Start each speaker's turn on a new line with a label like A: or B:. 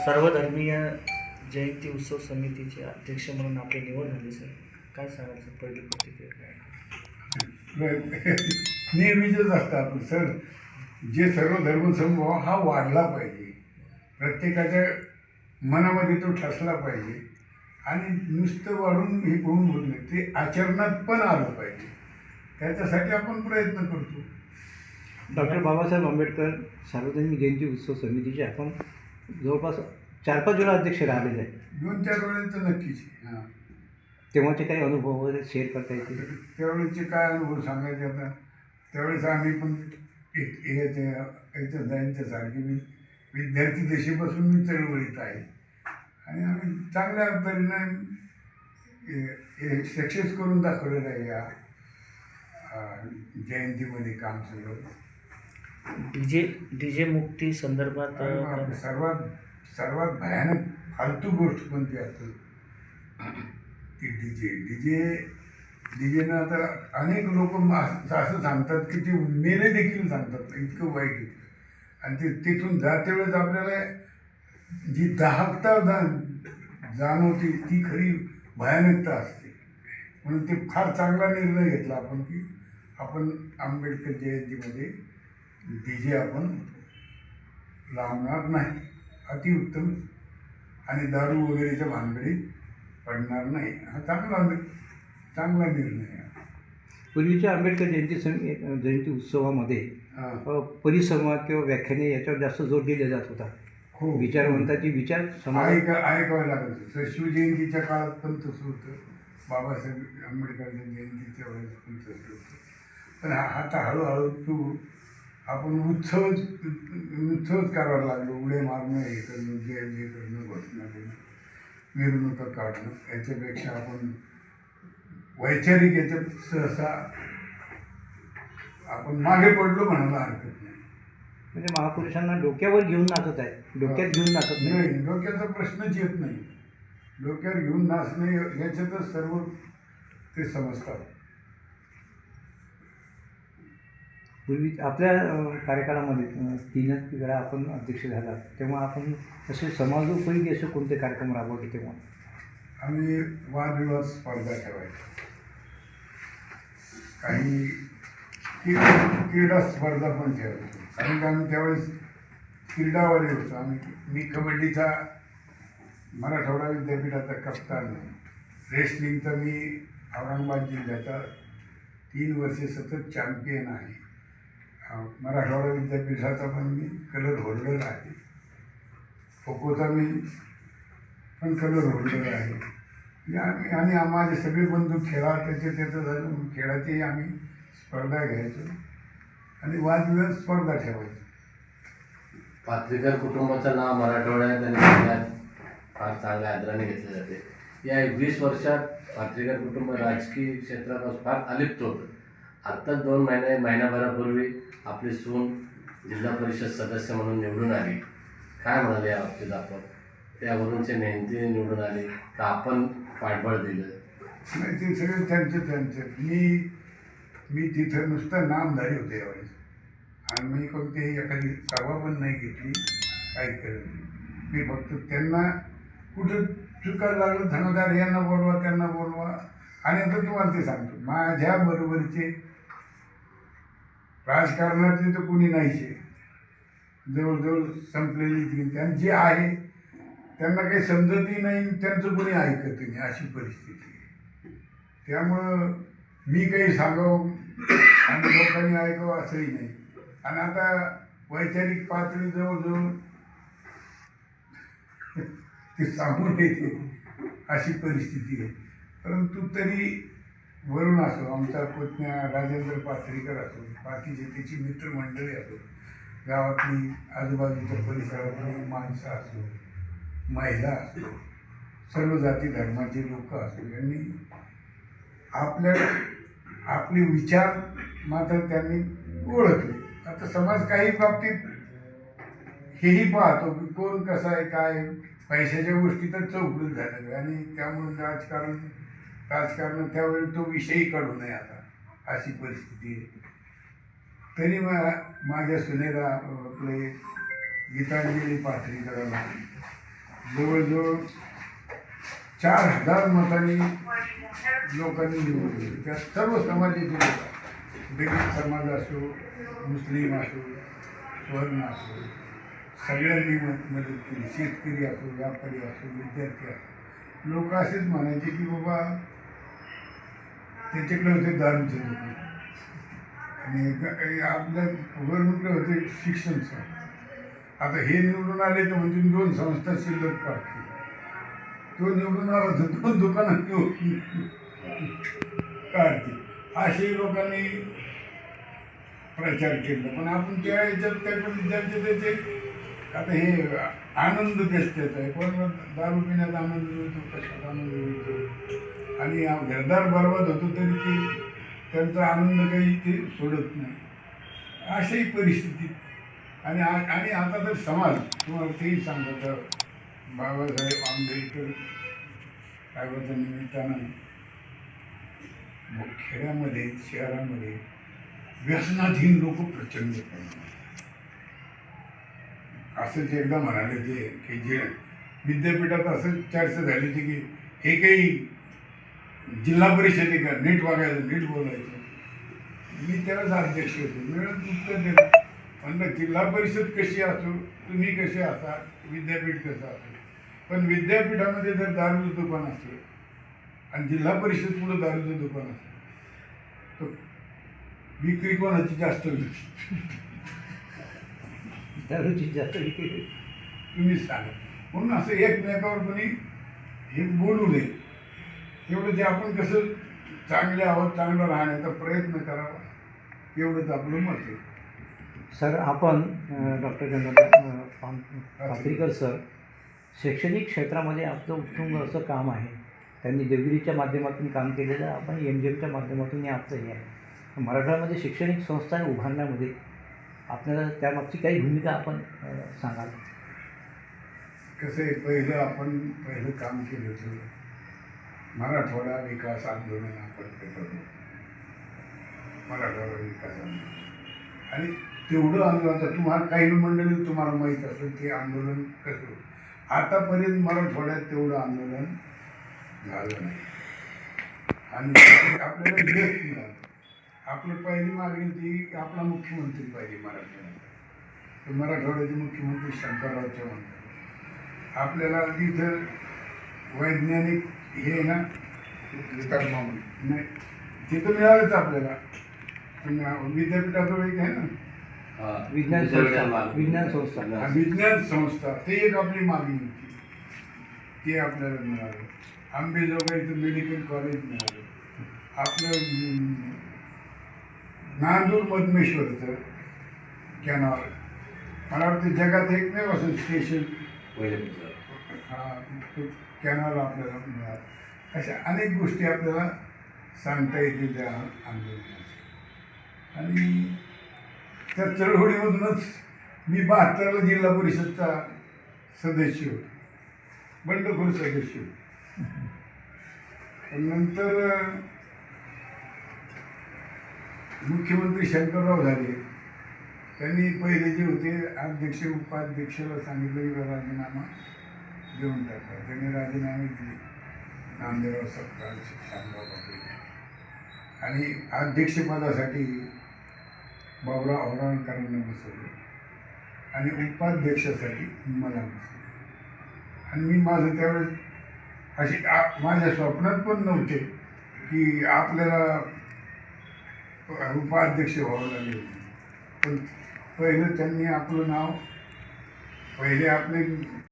A: सर्वधर्मीय जयंती उत्सव समितीचे अध्यक्ष म्हणून आपली निवड झाली सर, काय सांगाल सर? पहिली प्रतिक्रिया काय?
B: नेहमीच असतात सर. जे सर्व धर्मसमूह हा वाढला पाहिजे, प्रत्येकाच्या मनामध्ये तो ठसला पाहिजे आणि नुसतं वाढून हे करून होत नाही, ते आचरणात पण आलं पाहिजे. त्याच्यासाठी आपण प्रयत्न करतो.
C: डॉक्टर बाबासाहेब आंबेडकर सार्वजनिक जयंती उत्सव समितीचे आपण जवळपास 4-5 वेळा अध्यक्ष राहिलेले आहेत.
B: 2-4 वेळेस तर नक्कीच. हां,
C: तेव्हाचे काही अनुभव वगैरे शेअर करता येतील?
B: त्यावेळेचे काय अनुभव सांगायचे आता? त्यावेळेस आम्ही पण याच्या जायच्यासारखे विद्यार्थी देशीपासून मी चळवळीत आहे आणि आम्ही चांगल्या तऱ्हेनं सक्सेस करून दाखवलेलं आहे या जयंतीमध्ये काम सगळं.
A: डीजे मुक्ती संदर्भात
B: सर्वात भयानक फालतू गोष्ट कोणती असते ती डीजेनं आता अनेक लोक असं सांगतात की ते मेले देखील सांगतात, इतकं वाईट आहे. आणि ते तिथून जाते वेळेस आपल्याला जी दाहकता जाणवते ती खरी भयानकता असते. म्हणून ते फार चांगला निर्णय घेतला आपण की आपण आंबेडकर जयंतीमध्ये डीजे आपण लावणार नाही. अतिउत्तम. आणि दारू वगैरेच्या भानगडीत पडणार नाही. हा चांगला निर्णय आहे.
C: पूर्वीच्या आंबेडकर जयंती उत्सवामध्ये परिसंवाद किंवा व्याख्याने याच्यावर जास्त जोर दिला जात होता.
B: हो,
C: विचारवंताची विचार
B: ऐकावं लागत होतं. शिवजयंतीच्या काळात पण तसं होतं, बाबासाहेब आंबेडकरांच्या जयंतीच्या वेळेस पण तसं होतं. पण आता हळूहळू आपण उत्सवच करायला लागलो. उड्या मारणं, हे करणं, जे करणं, घोषणा देणं, मिरवणुका काढणं, याच्यापेक्षा आपण वैचारिक याच्यात सहसा आपण मागे पडलो म्हणायला हरकत नाही.
C: म्हणजे महापुरुषांना डोक्यावर घेऊन नाचत आहे, डोक्यात घेऊन नाचत
B: नाही. डोक्याचा प्रश्नच येत नाही. डोक्यावर घेऊन नाचणे याच्यातच सर्व ते समजतात.
C: पूर्वी आपल्या कार्यकाळामध्ये 3 वेळा आपण अध्यक्ष झाला, तेव्हा आपण असे समाजोपयोगी असे कोणते कार्यक्रम राबवले? तेव्हा
B: आम्ही वादविवाद स्पर्धा ठेवायचो, काही क्रीडा स्पर्धा पण ठेवायचो. कारण की आम्ही त्यावेळेस क्रीडावाले होतो. मी कबड्डीचा मराठवाडा विद्यापीठाचा कप्तान आहे. रेसलिंगचा मी औरंगाबाद जिल्ह्याचा 3 वर्षे सतत चॅम्पियन आहे. मराठवाडा विद्यापीठाचा पण मी कलर होल्डर आहे. खो खोचा मी पण कलर होल्डर आहे. आणि माझे सगळे बंधू त्याचं झालं. खेळाचेही आम्ही स्पर्धा घ्यायचो आणि वादविवाद स्पर्धा ठेवायचो.
D: पाथरीकर कुटुंबाचं नाव मराठवाड्यात आणि जिल्ह्यात फार चांगल्या आदराने घेतले जाते. या 20 वर्षात पाथरीकर कुटुंब राजकीय क्षेत्रात फार अलिप्त होतं. आत्ताच 2 महिन्याभरापूर्वी आपली सून जिल्हा परिषद सदस्य म्हणून निवडून आली. काय म्हणाले या बाबतीत आपण? त्यावरूनचे मेहनतीने निवडून आले का आपण पाठबळ दिलं?
B: नाही, ते सगळं त्यांचं. मी तिथं नुसतं नामधारी होते यावेळेस. आणि मी कोणतीही एखादी सभा पण नाही घेतली, काही केलं नाही. मी फक्त त्यांना कुठं चुकायला लागलं, धनादार यांना बोलवा, त्यांना बोलवा. आणि आता तुम्हाला ते सांगतो, माझ्या बरोबरचे राजकारणातले तर कोणी नाहीचे, जवळजवळ संपलेली. त्यांची आहे त्यांना काही समजतही नाही, त्यांचं कोणी ऐकतही नाही, अशी परिस्थिती आहे. त्यामुळं मी काही सांगावं आणि लोकांनी ऐकावं असंही नाही. आणि आता वैचारिक पातळी जवळजवळ ते सांगून येते अशी परिस्थिती आहे. परंतु तरी वरून असो, आमचा पुतण्या राजेंद्र पाथरीकर असो, बाकीचे त्याची मित्रमंडळी असो, गावातली आजूबाजूच्या परिसरातली माणसं असो, महिला असो, सर्व जाती धर्माचे लोक असो, यांनी आपले विचार मात्र त्यांनी ओळखले. आता समाज काही बाबतीत हेही पाहतो की कोण कसा आहे, काय पैशाच्या गोष्टी तर चौकट झालेलं आहे. आणि त्यामुळे राजकारण त्यावेळी तो विषयही काढू नये आता, अशी परिस्थिती आहे. तरी माझ्या सुनेला आपले गीतांजली पाथरीकरांना जवळजवळ 4,000 मतांनी लोकांनी निवडून दिली. त्यात सर्व समाजाचे लोक, दलित समाज असो, मुस्लिम असो, स्वर्ण असो, सगळ्यांनी मदत केली. शेतकरी असो, व्यापारी असो, विद्यार्थी असो, लोक असेच म्हणायचे की बाबा त्याच्याकडे होते दारूचे दुकान आणि आपल्या गव्हर्नमेंटकडे होते शिक्षण संस्था. आता हे निवडून आले तर म्हणजे 2 संस्था शिल्लक काढतील. तो निवडून आला तर 2 दुकानात काढतील असे लोकांनी प्रचार केला. पण आपण त्या ह्याच्यात काय पण विद्यार्थी त्याचे आता हे आनंद त्याचा आहे. पण दारू पिण्यात आनंद मिळतो, कशात आनंद मिळतो आणि घरदार बरबाद होतो तरी ते त्यांचा आनंद काही ते सोडत नाही. अशाही परिस्थितीत आणि आता तर समाज तुम्हाला तेही सांगतो, बाबासाहेब आंबेडकर साहेबाच्या निमित्तानं खेड्यामध्ये शहरामध्ये व्यसनाधीन लोक प्रचंड प्रमाणात. असंच एकदा म्हणाले ते की जे विद्यापीठात असं चर्चा झाली होती की हे काही जिल्हा परिषद आहे का, नीट वागायचं, नीट बोलायचं. मी त्यालाच अध्यक्ष होते. मिळत उत्तर देतो म्हणलं जिल्हा परिषद कशी असो, तुम्ही कसे असा, विद्यापीठ कसं असो, पण विद्यापीठामध्ये जर दारूचं दुकान असलं आणि जिल्हा परिषद पुढं दारूचं दुकान असलं तर विक्री कोणाची जास्त होईल?
C: दारूची जास्त विक्री.
B: तुम्हीच सांगा. म्हणून असं एकमेकावर कोणी हे बोलू नये. एवढं जे आपण कसं चांगले आहोत, चांगलं राहण्याचा प्रयत्न करावा, एवढंच आपलं मत आहे.
C: सर, आपण डॉक्टर गंगाधर पाथरीकर सर, शैक्षणिक क्षेत्रामध्ये आपलं उत्तुंग असं काम आहे. त्यांनी देवगिरीच्या माध्यमातून काम केलेलं, आपण MGMच्या माध्यमातून आपलं हे आहे. मराठवाड्यामध्ये शैक्षणिक संस्था उभारण्यामध्ये आपल्याला त्यामागची काही भूमिका आपण सांगाल?
B: कसं आहे, पहिलं काम केलं होतं मराठवाडा विकास आंदोलन आपण केलं. मराठवाडा विकास आंदोलन आणि तेवढं आंदोलन आता तुम्हाला काही मंडळी तुम्हाला माहीत असेल ते आंदोलन कसं होतं. आतापर्यंत मराठवाड्यात तेवढं आंदोलन झालं नाही आणि आपल्याला यश मिळालं. आपलं पहिली मागणी ती आपला मुख्यमंत्री पाहिजे मराठवाड्यात. तर मराठवाड्याचे मुख्यमंत्री शंकरराव चव्हाण. आपल्याला तिथं वैज्ञानिक हे ना नाही तिथं मिळालंच आपल्याला. विद्यापीठाजवळ एक आहे ना
C: विज्ञान संस्था.
B: विज्ञान संस्था, ते एक आपली मागणी होती, ते आपल्याला मिळालं. आंबेजोगाईचं मेडिकल कॉलेज मिळालं. आपलं नांदूर मधमेश्वरचं कॅनॉल, मला वाटतं जगात एकमेव असं स्टेशन हा कॅनॉल आपल्याला मिळाला. अशा अनेक गोष्टी आपल्याला सांगता येतील त्या आंदोलनाच्या. आणि त्या चळवळीमधूनच मी 72ला जिल्हा परिषदचा सदस्य होतो, बंडखोर सदस्य होतो. नंतर मुख्यमंत्री शंकरराव झाले. त्यांनी पहिले जे होते अध्यक्ष उपाध्यक्षाला सांगितलं की राजीनामा देऊन टाका. त्यांनी राजीनामे दिले. नामदेवराव सपकाळ, श्यामराव पाटील आणि अध्यक्षपदासाठी बाबुराव औराणकरांना बसवलं आणि उपाध्यक्षासाठी मला बसवलं. आणि मी माझं त्यावेळेस अशी माझ्या स्वप्नात पण नव्हते की आपल्याला उपाध्यक्ष व्हावं लागेल. पण पहिलं त्यांनी आपलं नाव पहिले आपले